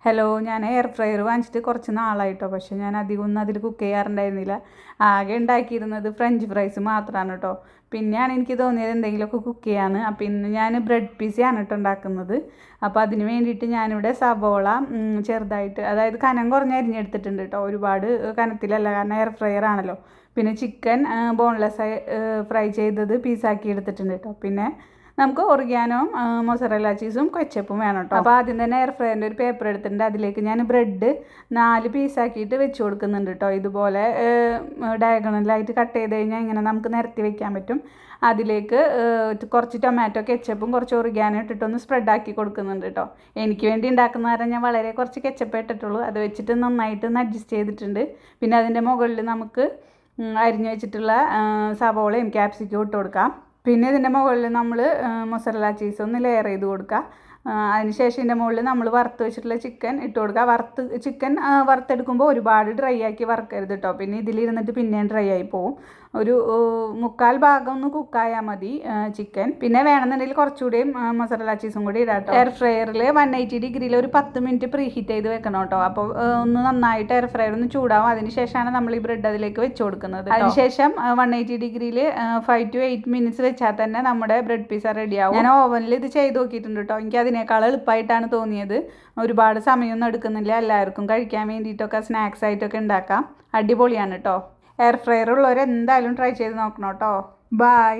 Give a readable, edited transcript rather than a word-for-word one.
Hello, ഞാൻ air fryer വാങ്ങിച്ചിട്ട് കുറച്ച് നാളായിട്ടോ. പക്ഷെ ഞാൻ അധികമൊന്നും അതിൽ കുക്ക് ചെയ്യാറുണ്ടായിരുന്നില്ല. ആകെ ഉണ്ടാക്കിയിരുന്നത് ഫ്രഞ്ച് ഫ്രൈസ് മാത്രമാണ് കേട്ടോ. പിന്നെയാണ് എനിക്ക് തോന്നിയത് എന്തെങ്കിലുമൊക്കെ കുക്ക് ചെയ്യാമെന്ന്. അപ്പോൾ ഇന്ന് ഞാൻ ബ്രെഡ് പിസയാണ് കേട്ടോ ഉണ്ടാക്കുന്നത്. അപ്പോൾ അതിന് വേണ്ടിയിട്ട് ഞാനിവിടെ സവോള ചെറുതായിട്ട്, അതായത് കനം കുറഞ്ഞ് അരിഞ്ഞെടുത്തിട്ടുണ്ട് കേട്ടോ. ഒരുപാട് കനത്തിലല്ല, കാരണം എയർ ഫ്രയർ ആണല്ലോ. പിന്നെ ചിക്കൻ ബോൺലെസ് ഫ്രൈ ചെയ്തത് പീസാക്കി എടുത്തിട്ടുണ്ട് കേട്ടോ. പിന്നെ നമുക്ക് ഒറിഗാനോയും മൊസറല്ല ചീസും കെച്ചപ്പും വേണം കേട്ടോ. അപ്പോൾ ആദ്യം തന്നെ എയർ ഫ്രയറിൻ്റെ ഒരു പേപ്പർ എടുത്തിട്ടുണ്ട്. അതിലേക്ക് ഞാൻ ബ്രെഡ് 4 പീസാക്കിയിട്ട് വെച്ച് കൊടുക്കുന്നുണ്ട് കേട്ടോ. ഇതുപോലെ ഡയഗണലായിട്ട് കട്ട് ചെയ്ത് കഴിഞ്ഞാൽ ഇങ്ങനെ നമുക്ക് നിരത്തി വെക്കാൻ പറ്റും. അതിലേക്ക് കുറച്ച് ടൊമാറ്റോ കെച്ചപ്പും കുറച്ച് ഒറിഗാനോ ഇട്ടിട്ടൊന്ന് സ്പ്രെഡാക്കി കൊടുക്കുന്നുണ്ട് കേട്ടോ. എനിക്ക് വേണ്ടി ഉണ്ടാക്കുന്ന കാരണം ഞാൻ വളരെ കുറച്ച് കെച്ചപ്പ് ഇട്ടിട്ടുള്ളൂ. അത് വെച്ചിട്ട് നന്നായിട്ടൊന്ന് അഡ്ജസ്റ്റ് ചെയ്തിട്ടുണ്ട്. പിന്നെ അതിൻ്റെ മുകളിൽ നമുക്ക് അരിഞ്ഞു വെച്ചിട്ടുള്ള സവോളയും ക്യാപ്സിക്കും ഇട്ട് കൊടുക്കാം. പിന്നെ ഇതിൻ്റെ മുകളിൽ നമ്മൾ മൊസറല്ല ചീസ് ഒന്ന് ലെയർ ചെയ്ത് കൊടുക്കുക. അതിനുശേഷം ഇതിൻ്റെ മുകളിൽ നമ്മൾ വറുത്ത് വെച്ചിട്ടുള്ള ചിക്കൻ ഇട്ട് കൊടുക്കുക. ചിക്കൻ വറുത്തെടുക്കുമ്പോൾ ഒരുപാട് ഡ്രൈ ആക്കി വറുക്കരുത് കേട്ടോ. പിന്നെ ഇതിലിരുന്നിട്ട് പിന്നെയും ഡ്രൈ ആയി പോവും. ഒരു 1/4 ഭാഗം ഒന്ന് കുക്കായാൽ മതി ചിക്കൻ. പിന്നെ വേണമെന്നുണ്ടെങ്കിൽ കുറച്ചുകൂടിയും മൊസറല്ല ചീസും കൂടി ഇടാം കേട്ടോ. എയർ ഫ്രയറിൽ 180 ഡിഗ്രിയിൽ ഒരു 10 മിനിറ്റ് പ്രീ ഹീറ്റ് ചെയ്ത് വെക്കണം കേട്ടോ. അപ്പോൾ ഒന്ന് നന്നായിട്ട് എയർ ഫ്രയർ ഒന്ന് ചൂടാവും. അതിനുശേഷമാണ് നമ്മൾ ഈ ബ്രെഡ് അതിലേക്ക് വെച്ച് കൊടുക്കുന്നത്. അതിനുശേഷം 180 ഡിഗ്രിയിൽ 5 to 8 മിനിറ്റ്സ് വെച്ചാൽ തന്നെ നമ്മുടെ ബ്രെഡ് പിസ്സ റെഡിയാവും. ഞാൻ ഓവനിൽ ഇത് ചെയ്ത് നോക്കിയിട്ടുണ്ട് കേട്ടോ. എനിക്ക് അതിനേക്കാൾ എളുപ്പമായിട്ടാണ് തോന്നിയത്. ഒരുപാട് സമയമൊന്നും എടുക്കുന്നില്ല. എല്ലാവർക്കും കഴിക്കാൻ വേണ്ടിയിട്ടൊക്കെ സ്നാക്സ് ആയിട്ടൊക്കെ ഉണ്ടാക്കാം. അടിപൊളിയാണ് കേട്ടോ. എയർ ഫ്രയർ ഉള്ളവർ എന്തായാലും ട്രൈ ചെയ്ത് നോക്കണം കേട്ടോ. ബൈ.